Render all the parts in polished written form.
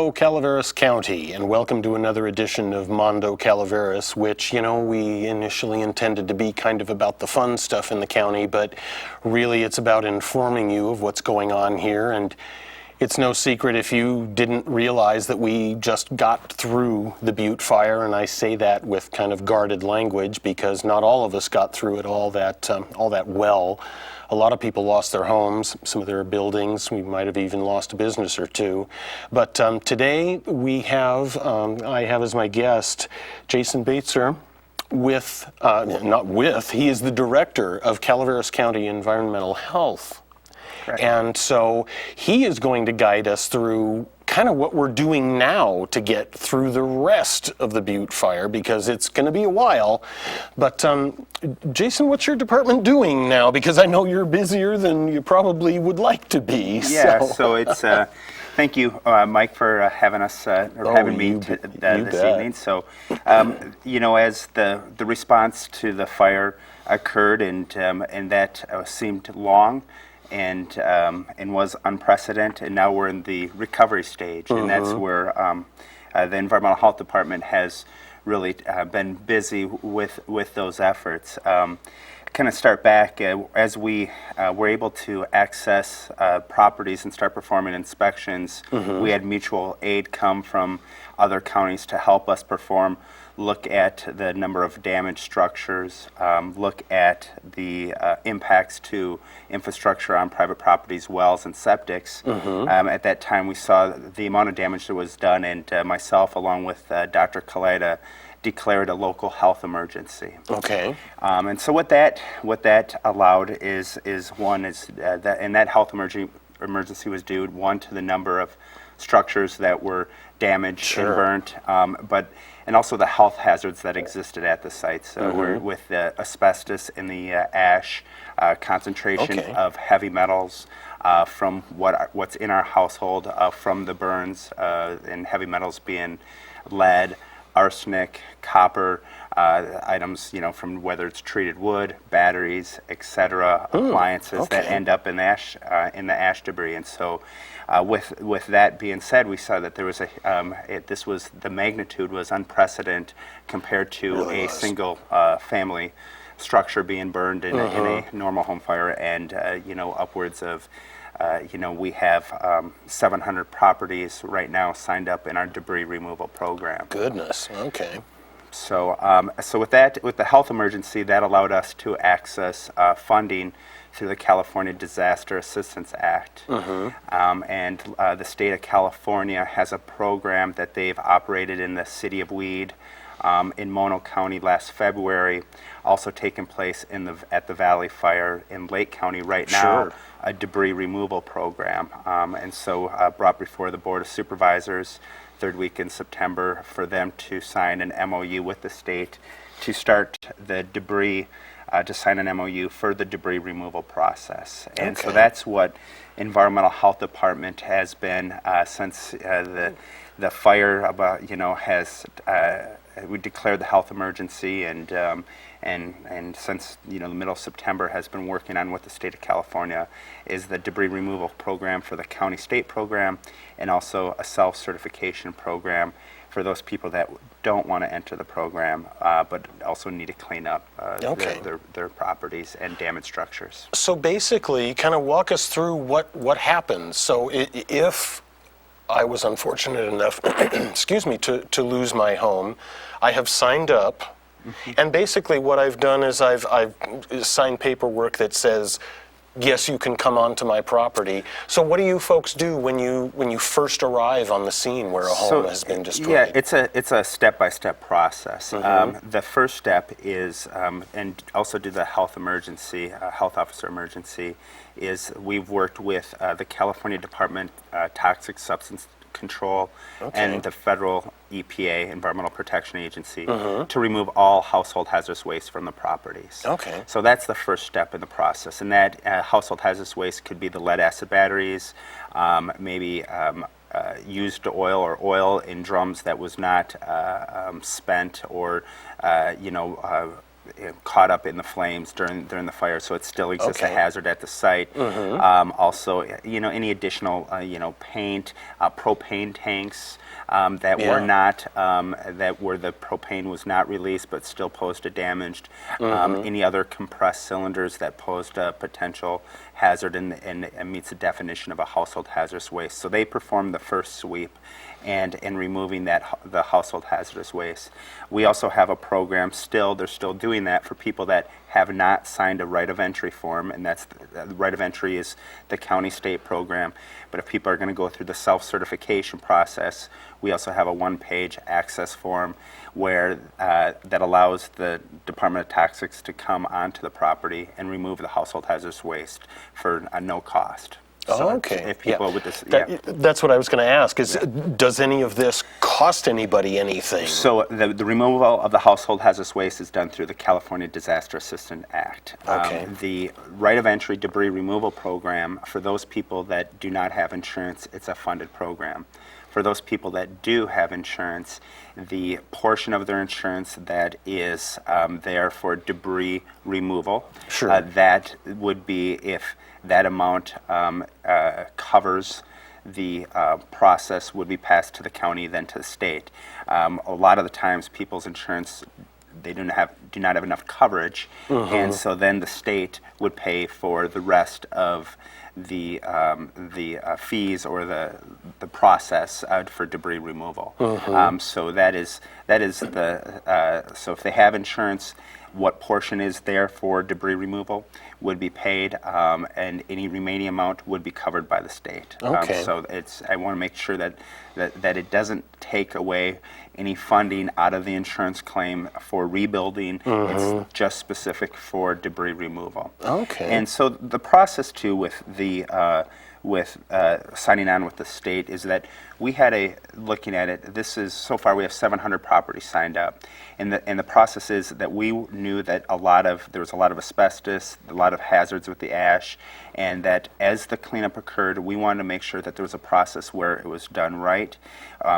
Hello, Calaveras County, and welcome to another edition of Mondo Calaveras, which, we initially intended to be kind of about the fun stuff in the county, but really it's about informing you of what's going on here. And it's no secret if you didn't realize that we just got through the Butte fire, and I say that with kind of guarded language because not all of us got through it all that well. A lot of people lost their homes, some of their buildings. We might have even lost a business or two. But today we have, I have as my guest, Jason Boetzer he is the director of Calaveras County Environmental Health. Right. And so he is going to guide us through kind of what we're doing now to get through the rest of the Butte fire, because it's going to be a while. But Jason, what's your department doing now? Because I know you're busier than you probably would like to be. Yeah, so it's, thank you, Mike, for having us, having me this evening. So, as the response to the fire occurred, and that seemed long, and was unprecedented, and now we're in the recovery stage, and that's where the Environmental Health Department has really been busy with those efforts. Kind of start back as we were able to access properties and start performing inspections. We had mutual aid come from other counties to help us look at the number of damaged structures, look at the impacts to infrastructure on private properties, wells, and septics. At that time, we saw the amount of damage that was done, and myself, along with Dr. Kaleda, declared a local health emergency. Okay. And so what that allowed is that health emergency was due, one, to the number of structures that were damaged and burnt, and also the health hazards that existed at the site. So with the asbestos in the ash, concentration of heavy metals from what's in our household from the burns, and heavy metals being lead, arsenic, copper, items, from whether it's treated wood, batteries, etc., appliances that end up in the ash debris. And so, with that being said, we saw that there was the magnitude was unprecedented compared to a single family structure being burned in a normal home fire, and upwards of. We have 700 properties right now signed up in our debris removal program. Goodness. Okay. So, with the health emergency, that allowed us to access funding through the California Disaster Assistance Act. And the state of California has a program that they've operated in the city of Weed, in Mondo County last February, also taking place at the Valley Fire in Lake County right now, a debris removal program. And so brought before the Board of Supervisors third week in September for them to sign an MOU with the state to start the debris, to sign an MOU for the debris removal process. And so that's what Environmental Health Department has been since the fire has we declared the health emergency, and since the middle of September has been working on with the state of California is the debris removal program for the county state program, and also a self-certification program for those people that don't want to enter the program, but also need to clean up their properties and damaged structures. So basically, kind of walk us through what happens. So if I was unfortunate enough, excuse me, to lose my home, I have signed up, and basically what I've done is I've signed paperwork that says, yes, you can come onto my property. So what do you folks do when you first arrive on the scene where a home has been destroyed? Yeah, it's a step-by-step process. The first step is, and also do the health officer emergency, is we've worked with the California Department Toxic Substance Control and the federal EPA, Environmental Protection Agency, to remove all household hazardous waste from the properties. Okay. So that's the first step in the process, and that household hazardous waste could be the lead-acid batteries, maybe used oil in drums that was not spent, or caught up in the flames during the fire, so it still exists a Okay. hazard at the site. Also, any additional, paint, propane tanks that were Yeah. not, that where the propane was not released but still posed a damaged. Any other compressed cylinders that posed a potential hazard and meets the definition of a household hazardous waste. So they performed the first sweep and in removing the household hazardous waste. We also have a program they're still doing that for people that have not signed a right of entry form, and that's the right of entry is the county state program. But if people are going to go through the self-certification process, we also have a one-page access form where that allows the Department of Toxics to come onto the property and remove the household hazardous waste for no cost. So Okay. if people with this, That's what I was going to ask. Does any of this cost anybody anything? So the removal of the household hazardous waste is done through the California Disaster Assistance Act. Okay. The right of entry debris removal program, for those people that do not have insurance, it's a funded program. For those people that do have insurance, the portion of their insurance that is there for debris removal, Sure. that would be if that amount covers the process would be passed to the county, then to the state. A lot of the times, people's insurance they do not have enough coverage, and so then the state would pay for the rest of the fees or the process for debris removal. So that is the so if they have insurance, what portion is there for debris removal would be paid, and any remaining amount would be covered by the state. Okay. So I want to make sure that it doesn't take away any funding out of the insurance claim for rebuilding. It's just specific for debris removal. Okay. And so the process too with signing on with the state is that we had looking at it, so far we have 700 properties signed up. And the process is that we knew that there was a lot of asbestos, a lot of hazards with the ash, and that as the cleanup occurred, we wanted to make sure that there was a process where it was done right.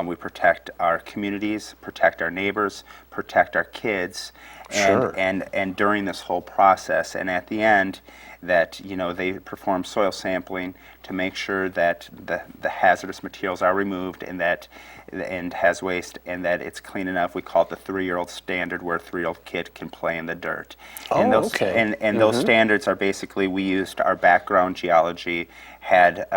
We protect our communities, protect our neighbors, protect our kids, Sure. and during this whole process, and at the end, that they perform soil sampling to make sure that the hazardous materials are removed and has waste and that it's clean enough. We call it the 3-year-old standard, where a 3-year-old kid can play in the dirt. And Oh, those, okay. And those standards are basically, we used our background geology, had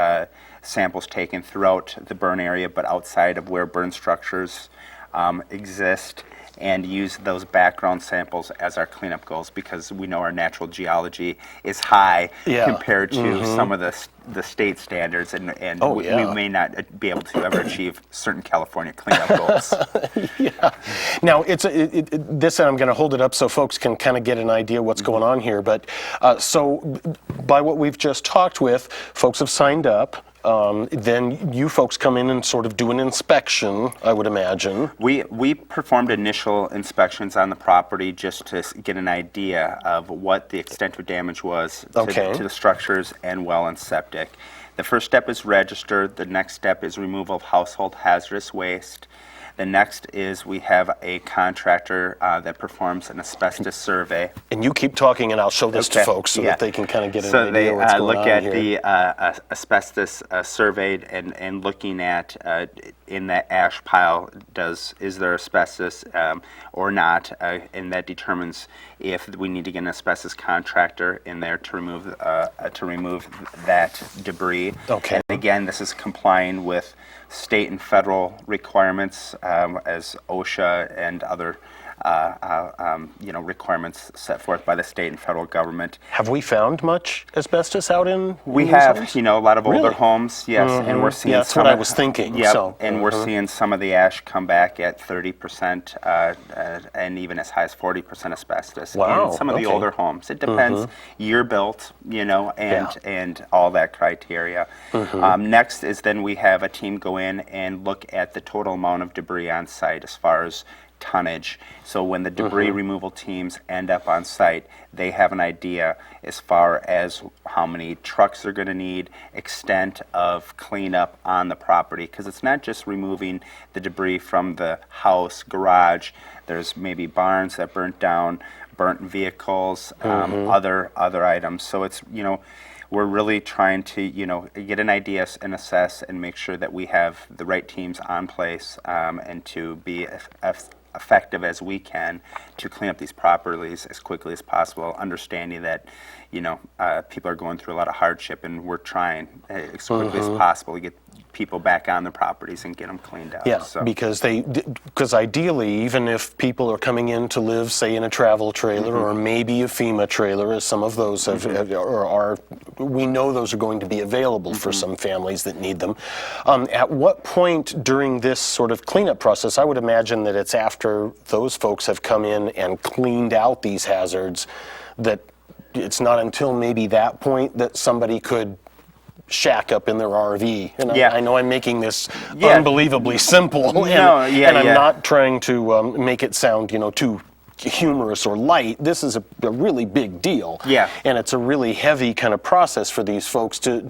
samples taken throughout the burn area, but outside of where burn structures exist, and use those background samples as our cleanup goals, because we know our natural geology is high compared to some of the state standards, and we may not be able to ever achieve certain California cleanup goals. Now, this, I'm going to hold it up so folks can kind of get an idea what's going on here. But so by what we've just talked with, folks have signed up. Then you folks come in and sort of do an inspection, I would imagine. We performed initial inspections on the property just to get an idea of what the extent of damage was to the structures and well and septic. The first step is register. The next step is removal of household hazardous waste. The next is we have a contractor that performs an asbestos survey. And you keep talking, and I'll show this to folks so that they can kind of get an idea what's going on here. So they look at the asbestos surveyed and looking at in that ash pile, is there asbestos or not, and that determines if we need to get an asbestos contractor in there to remove that debris. Okay. And again, this is complying with state and federal requirements as OSHA and other requirements set forth by the state and federal government. Have we found much asbestos out in We these have, homes? a lot of older homes, yes, and we're seeing that's what I was thinking. Yep, So, and we're seeing some of the ash come back at 30% and even as high as 40% asbestos Wow, in some of the okay. older homes. It depends, year built, and all that criteria. Next is then we have a team go in and look at the total amount of debris on site as far as tonnage. So when the debris removal teams end up on site, they have an idea as far as how many trucks they're going to need, extent of cleanup on the property, because it's not just removing the debris from the house, garage. There's maybe barns that burnt down, burnt vehicles, other items. So it's, we're really trying to, get an idea and assess and make sure that we have the right teams on place, and to be effective as we can to clean up these properties as quickly as possible, understanding that, people are going through a lot of hardship, and we're trying as quickly as possible to get people back on the properties and get them cleaned out. Yeah, So. because ideally, even if people are coming in to live, say, in a travel trailer or maybe a FEMA trailer, as some of those we know those are going to be available for some families that need them. At what point during this sort of cleanup process, I would imagine that it's after those folks have come in and cleaned out these hazards, that it's not until maybe that point that somebody could shack up in their RV. And I know I'm making this unbelievably simple, and I'm not trying to make it sound, too humorous or light. This is a really big deal. Yeah. And it's a really heavy kind of process for these folks to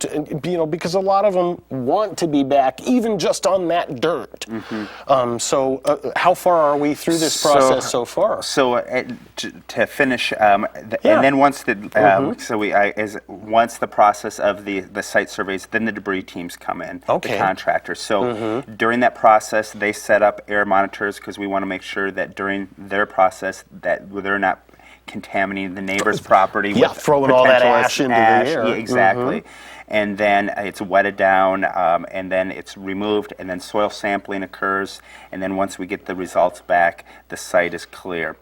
because a lot of them want to be back even just on that dirt. So how far are we through this process so far? So to finish, and then once the once the process of the site surveys, then the debris teams come in, the contractors. So during that process, they set up air monitors, because we want to make sure that during their process that they're not contaminating the neighbor's property with throwing all that ash into the air. Yeah, exactly. And then it's wetted down, and then it's removed, and then soil sampling occurs, and then once we get the results back, the site is clear.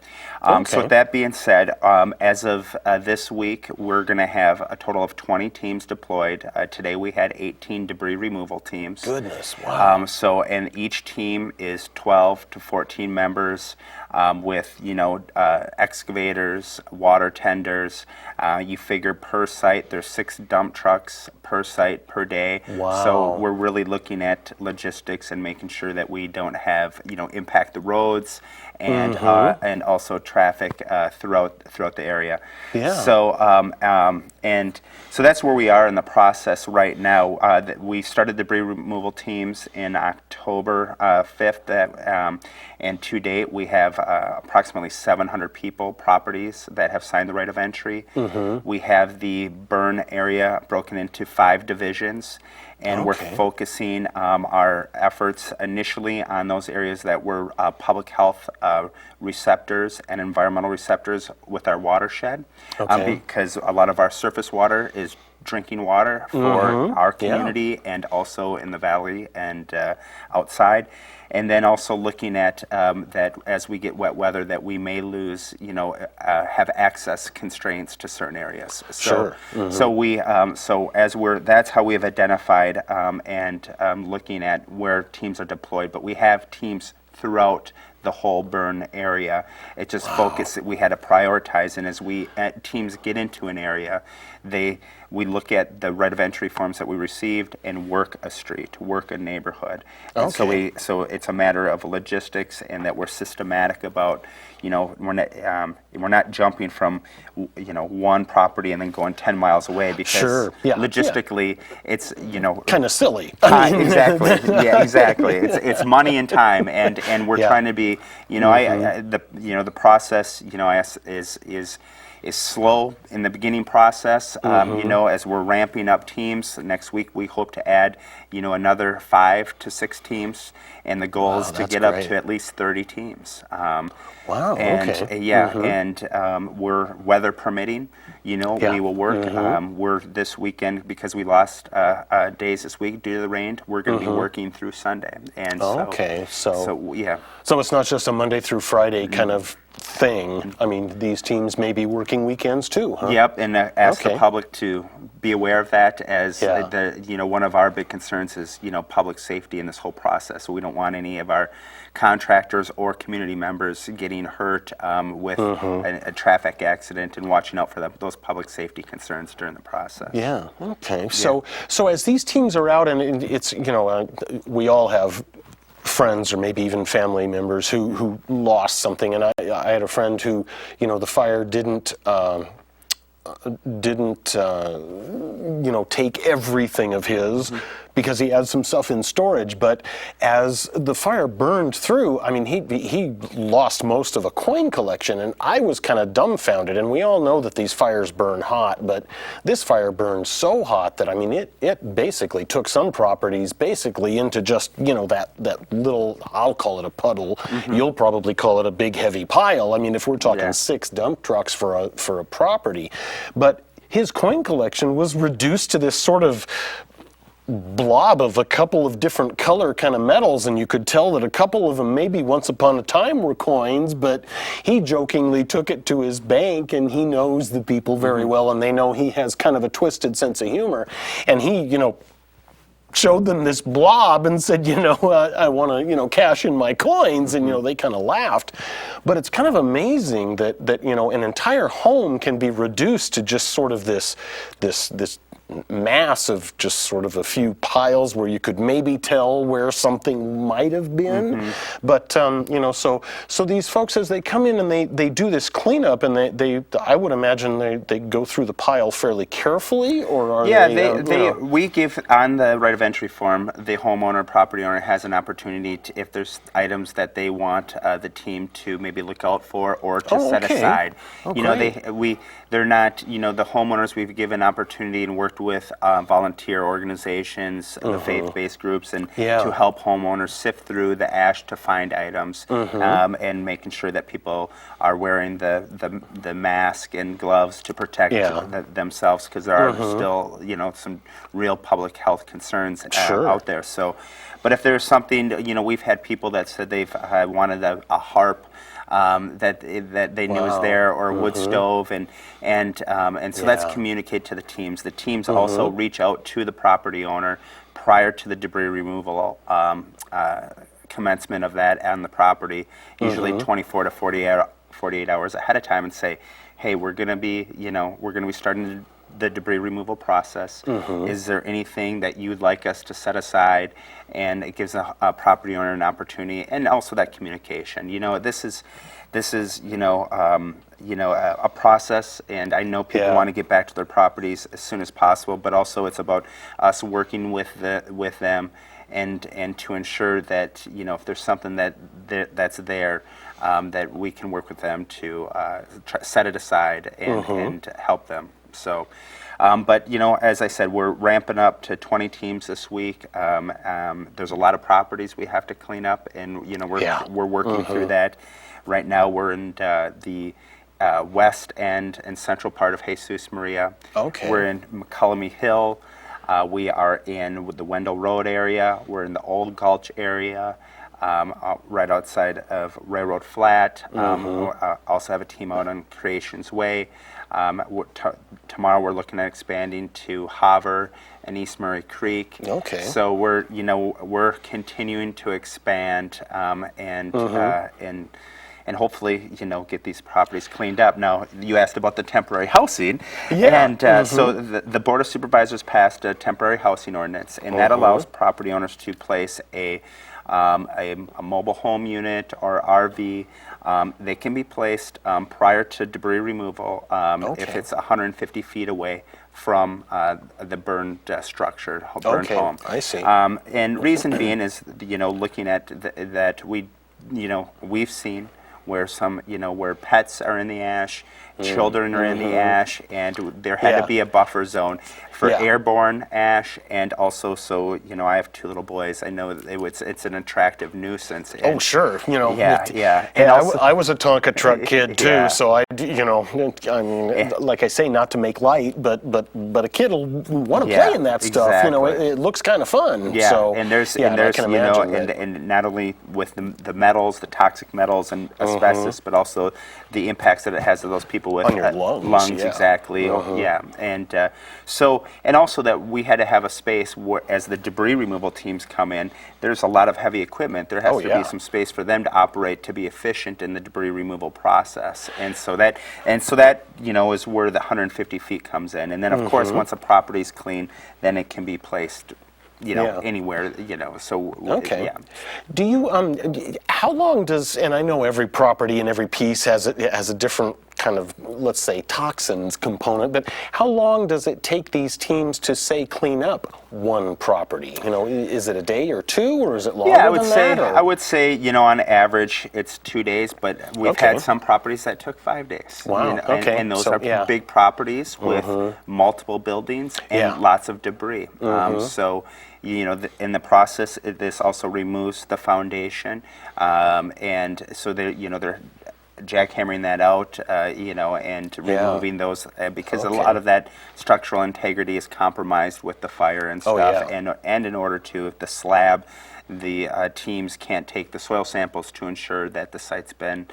So with that being said, as of this week, we're going to have a total of 20 teams deployed. Today we had 18 debris removal teams. Goodness, wow. And each team is 12 to 14 members, with excavators, water tenders. You figure per site there's 6 dump trucks per site per day. Wow. So we're really looking at logistics and making sure that we don't have impact the roads and also traffic throughout the area. Yeah. So so that's where we are in the process right now. We started debris removal teams in October 5th, and to date we have approximately 700 properties that have signed the right of entry. We have the burn area broken into 5 divisions, and we're focusing our efforts initially on those areas that were public health receptors and environmental receptors with our watershed, because a lot of our surface water is drinking water for our community and also in the valley and outside. And then also looking at that as we get wet weather, that we may lose, have access constraints to certain areas. So, that's how we have identified and looking at where teams are deployed. But we have teams throughout the whole burn area. It just we had to prioritize, and as teams get into an area, we look at the right of entry forms that we received and work a street, work a neighborhood. And so it's a matter of logistics, and that we're systematic about, we're not jumping from, one property and then going 10 miles away, because logistically it's, kind of silly. Exactly. Yeah, exactly. It's money and time, and we're trying to be, the process, is slow in the beginning process. As we're ramping up teams, next week we hope to add, another 5 to 6 teams, and the goal is to get up to at least 30 teams. We're weather permitting. We will work. We're this weekend, because we lost days this week due to the rain. We're going to be working through Sunday, and so it's not just a Monday through Friday kind of thing. I mean, these teams may be working weekends too, huh? Yep, and ask the public to be aware of that, as one of our big concerns is public safety in this whole process. So we don't want any of our contractors or community members getting hurt with a traffic accident, and watching out for those public safety concerns during the process. Yeah. Okay. So as these teams are out, and it's we all have friends or maybe even family members who lost something, and I had a friend who the fire didn't take everything of his, because he had some stuff in storage. But as the fire burned through, I mean, he lost most of a coin collection, and I was kind of dumbfounded. And we all know that these fires burn hot, but this fire burned so hot that, I mean, it basically took some properties basically into just, you know, that little, I'll call it a puddle. You'll probably call it a big heavy pile. I mean, if we're talking 6 dump trucks for a property, but his coin collection was reduced to this sort of blob of a couple of different color kind of metals, and you could tell that a couple of them maybe once upon a time were coins, but he jokingly took it to his bank, and he knows the people very well, and they know he has kind of a twisted sense of humor, and he, you know, showed them this blob and said, you know, I want to, you know, cash in my coins, and, you know, they kind of laughed. But it's kind of amazing that, you know, an entire home can be reduced to just sort of this mass of just sort of a few piles where you could maybe tell where something might have been. But, you know, so these folks, as they come in and they do this cleanup, and they I would imagine they go through the pile fairly carefully, or are they we give, on the right of entry form, the homeowner, property owner has an opportunity to, if there's items that they want the team to maybe look out for or to set aside. You know, they're not, you know, the homeowners, we've given opportunity and worked with volunteer organizations, the faith-based groups, and to help homeowners sift through the ash to find items, and making sure that people are wearing the mask and gloves to protect themselves, because there are still, you know, some real public health concerns out there. So, but if there's something, you know, we've had people that said they've wanted a harp that they knew was there, or a wood stove, and so that's communicated to the teams. The teams also reach out to the property owner prior to the debris removal commencement of that on the property, usually 24 to 48 hours ahead of time, and say, hey, we're going to be starting the debris removal process. Is there anything that you'd like us to set aside? And it gives a property owner an opportunity, and also that communication. You know, this is a process, and I know people want to get back to their properties as soon as possible, but also it's about us working with them and to ensure that, you know, if there's something that's there, that we can work with them to set it aside and help them. So, but, you know, as I said, we're ramping up to 20 teams this week. There's a lot of properties we have to clean up, and, you know, we're working through that. Right now we're in the west end and central part of Jesus Maria. We're in McCullamy Hill. We are in the Wendell Road area. We're in the Old Gulch area. Right outside of Railroad Flat. We also have a team out on Creations Way. Tomorrow we're looking at expanding to Haver and East Murray Creek. So we're continuing to expand and hopefully, you know, get these properties cleaned up. Now, you asked about the temporary housing, and so the Board of Supervisors passed a temporary housing ordinance, and that allows property owners to place a mobile home unit or RV. They can be placed prior to debris removal if it's 150 feet away from the burned structure, burned home. I see. And reason being is, you know, looking at that we've seen where where pets are in the ash, children are in the ash, and there had to be a buffer zone for airborne ash, and also, so, you know, I have 2 little boys. I know that it's an attractive nuisance. And, sure, you know. And I was a Tonka truck kid too, so I mean, like I say, not to make light, but a kid will want to play in that stuff. You know, it looks kind of fun. So, and there's you know, and not only with the metals, the toxic metals and asbestos, but also the impacts that it has to those people with on your lungs. Exactly. And so, and also that we had to have a space where, as the debris removal teams come in, there's a lot of heavy equipment. There has to be some space for them to operate to be efficient in the debris removal process. And so that you know, is where the 150 feet comes in. And then, of course, once a property's clean, then it can be placed, you know, anywhere, you know, so. Do you, how long does, and I know every property and every piece has a different kind of, let's say, toxins component, but how long does it take these teams to, say, clean up one property? You know, is it a day or two, or is it longer Yeah, I would than say, that? Or? I would say, you know, on average, it's 2 days, but we've Okay. had some properties that took 5 days. Wow, You know, okay. and those So, are yeah. big properties with multiple buildings and Yeah. lots of debris. So, you know, in the process, this also removes the foundation, and so they're jackhammering that out, you know, and removing those because a Okay. lot of that structural integrity is compromised with the fire and Oh, stuff, yeah. and in order to, if the slab, the teams can't take the soil samples to ensure that the site's been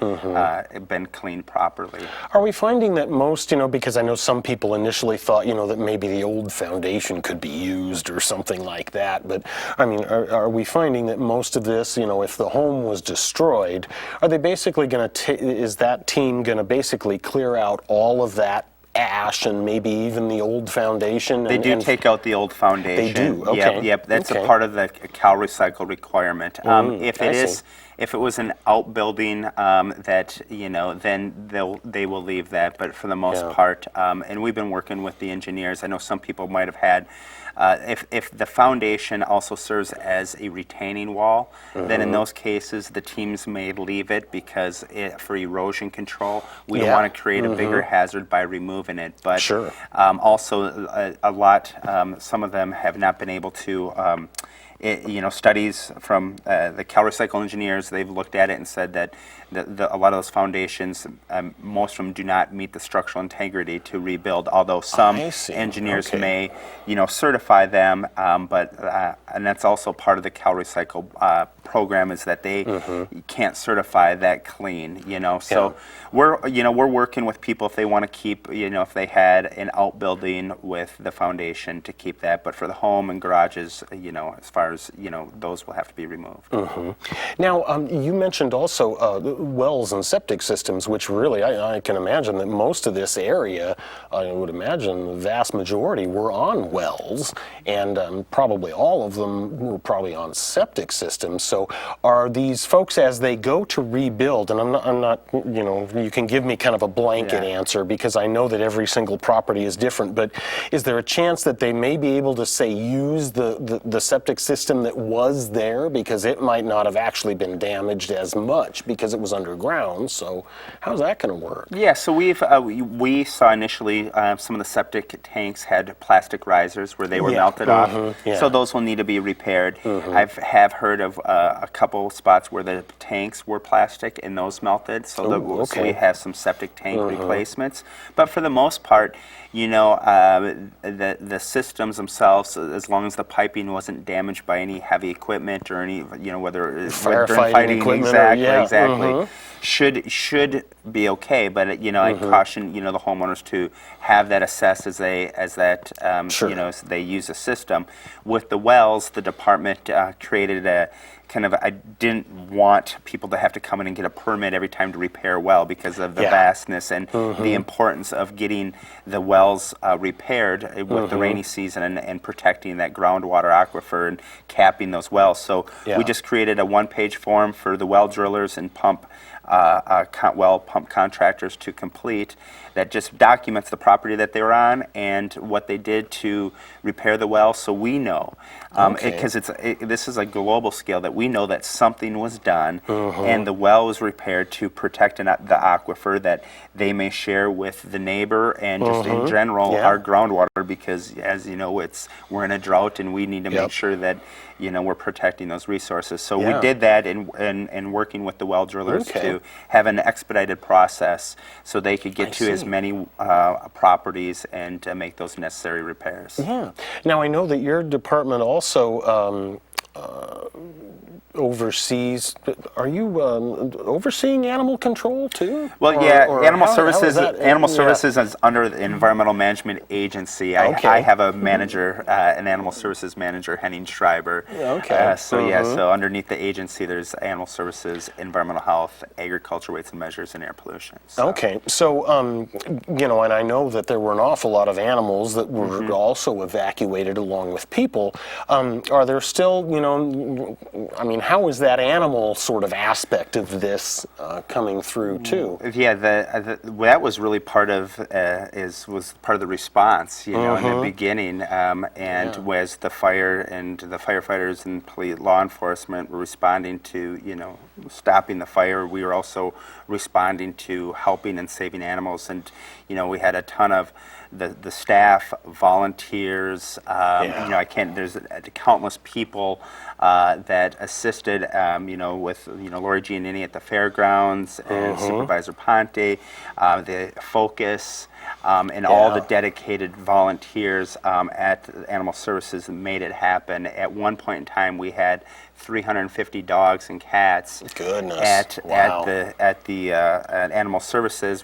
cleaned properly. Are we finding that most, you know, because I know some people initially thought, you know, that maybe the old foundation could be used or something like that, but I mean, are we finding that most of this, you know, if the home was destroyed, are they basically going to, is that team going to basically clear out all of that ash and maybe even the old foundation? They do take out the old foundation. They do? Okay. Yep. That's Okay. a part of the Cal Recycle requirement. If I it see. is, if it was an outbuilding that, you know, then they will leave that. But for the most Yeah. part, and we've been working with the engineers. I know some people might have had. If the foundation also serves as a retaining wall, then in those cases the teams may leave it because for erosion control, we don't Yeah. want to create a bigger hazard by removing it. But Sure. also a lot, some of them have not been able to. You know, studies from the Cal Recycle engineers, they've looked at it and said that a lot of those foundations, most of them do not meet the structural integrity to rebuild, although some I see. engineers Okay. may, you know, certify them, and that's also part of the Cal Recycle program is that they can't certify that clean, you know. So we're working with people if they want to keep, you know, if they had an outbuilding with the foundation to keep that, but for the home and garages, you know, as far as, you know, those will have to be removed. Now, you mentioned also wells and septic systems, which really, I can imagine that most of this area, I would imagine the vast majority were on wells, and probably all of them were probably on septic systems. So are these folks, as they go to rebuild, and I'm not, you know, you can give me kind of a blanket Yeah. answer because I know that every single property is different, but is there a chance that they may be able to, say, use the septic system that was there because it might not have actually been damaged as much because it was underground? So how's that going to work? Yeah, so we saw initially some of the septic tanks had plastic risers where they were Yeah. melted off, Yeah. so those will need to be repaired. Have heard of a couple spots where the tanks were plastic and those melted, so, Ooh, so we okay. have some septic tank replacements. But for the most part, you know, the systems themselves, as long as the piping wasn't damaged by any heavy equipment or any, you know, whether it's during Firefighting fighting, equipment or- exactly, yeah, should be okay. But you know, I caution, you know, the homeowners to have that assessed as Sure. you know, as they use the system. With the wells, the department created a kind of, I didn't want people to have to come in and get a permit every time to repair a well because of the Yeah. vastness and the importance of getting the wells repaired with the rainy season and protecting that groundwater aquifer and capping those wells. So Yeah. we just created a one-page form for the well drillers and well pump contractors to complete that just documents the property that they were on and what they did to repair the well, so we know. Because this is a global scale that we know that something was done and the well was repaired to protect the aquifer that they may share with the neighbor and just in general Yeah. our groundwater, because as you know, we're in a drought and we need to Yep. make sure that, you know, we're protecting those resources. So Yeah. we did that in working with the well drillers Okay. to have an expedited process so they could get I to as see. many properties and make those necessary repairs. Yeah. Now, I know that your department also oversees, are you overseeing animal control too? Well, Or- yeah, or animal how is services. that- Animal yeah. services is under the Environmental Management Agency. Okay. I have a manager, an animal services manager, Henning Schreiber. Okay. So underneath the agency, there's animal services, environmental health, agriculture, weights and measures, and air pollution. So. Okay, so, you know, and I know that there were an awful lot of animals that were also evacuated along with people. Are there still, you know, I mean, how is that animal sort of aspect of this coming through too? Yeah, that was really part of was part of the response, in the beginning, and was the fire and the firefighters and police, law enforcement were responding to stopping the fire. We were also responding to helping and saving animals, and we had a ton of the staff, volunteers. There's countless people that assisted. With Lori Giannini at the fairgrounds and Supervisor Ponte, the Focus, and all the dedicated volunteers at Animal Services that made it happen. At one point in time, we had 350 dogs and cats. Goodness. At Animal Services.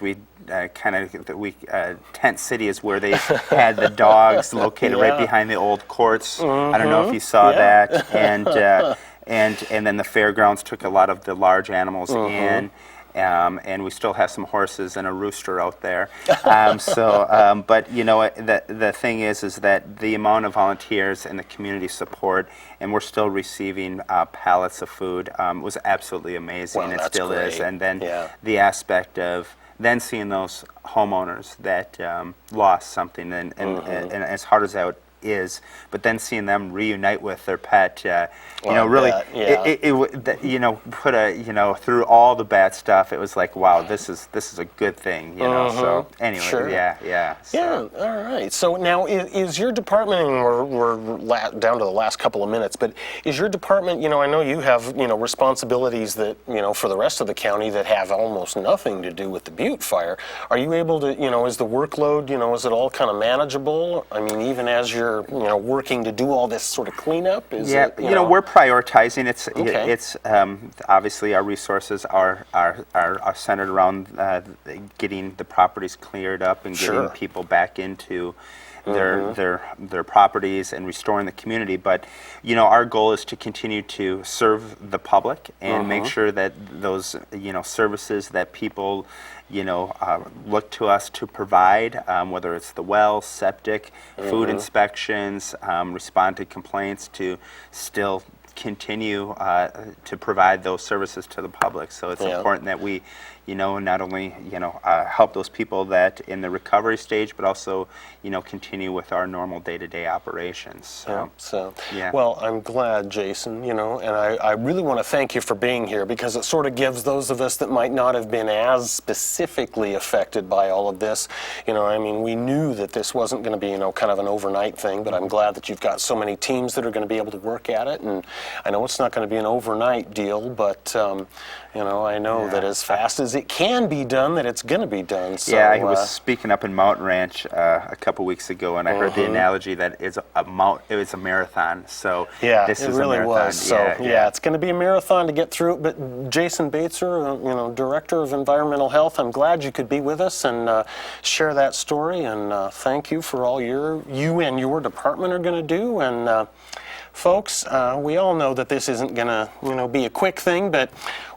Tent City is where they had the dogs located right behind the old courts. I don't know if you saw that, and then the fairgrounds took a lot of the large animals in. And we still have some horses and a rooster out there. But the thing is that the amount of volunteers and the community support, and we're still receiving pallets of food, was absolutely amazing. Wow, it that's still great. is. And then the aspect of then seeing those homeowners that lost something, and as hard as that is, but then seeing them reunite with their pet, really, through all the bad stuff, it was like, wow, this is a good thing, So anyway, Sure. So. All right. So now, is your department? And we're down to the last couple of minutes, but is your department? I know you have responsibilities that for the rest of the county that have almost nothing to do with the Butte fire. Are you able to? Is the workload? Is it all kind of manageable? I mean, even as you're working to do all this sort of cleanup? We're prioritizing. Okay. It's obviously our resources are centered around getting the properties cleared up and getting people back into their properties and restoring the community. But our goal is to continue to serve the public and make sure that those services that people look to us to provide, whether it's the well, septic, food inspections, respond to complaints, to still continue to provide those services to the public. So it's important that we, not only, help those people that in the recovery stage, but also, continue with our normal day-to-day operations. Well, I'm glad, Jason, and I really want to thank you for being here, because it sort of gives those of us that might not have been as specifically affected by all of this, we knew that this wasn't going to be, kind of an overnight thing, but I'm glad that you've got so many teams that are going to be able to work at it, and I know it's not going to be an overnight deal, but, I know that as fast as it can be done, that it's going to be done. So, I was speaking up in Mountain Ranch a couple weeks ago, and I heard the analogy that it was a marathon. So this is really a marathon. Was. So it's going to be a marathon to get through it. But Jason Boetzer, Director of Environmental Health, I'm glad you could be with us and share that story. And thank you for all you and your department are going to do. And folks, we all know that this isn't going to, be a quick thing, but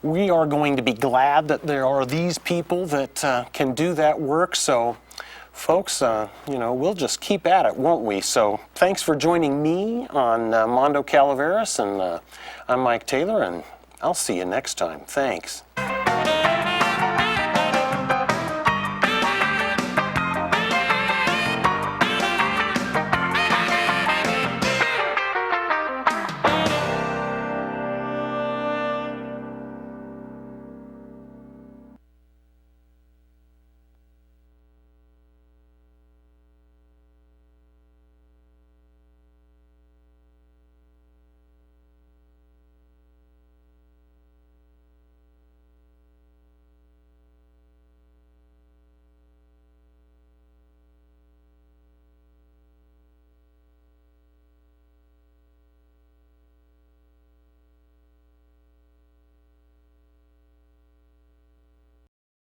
we are going to be glad that there are these people that can do that work. So, folks, we'll just keep at it, won't we? So, thanks for joining me on Mondo Calaveras, and I'm Mike Taylor, and I'll see you next time. Thanks.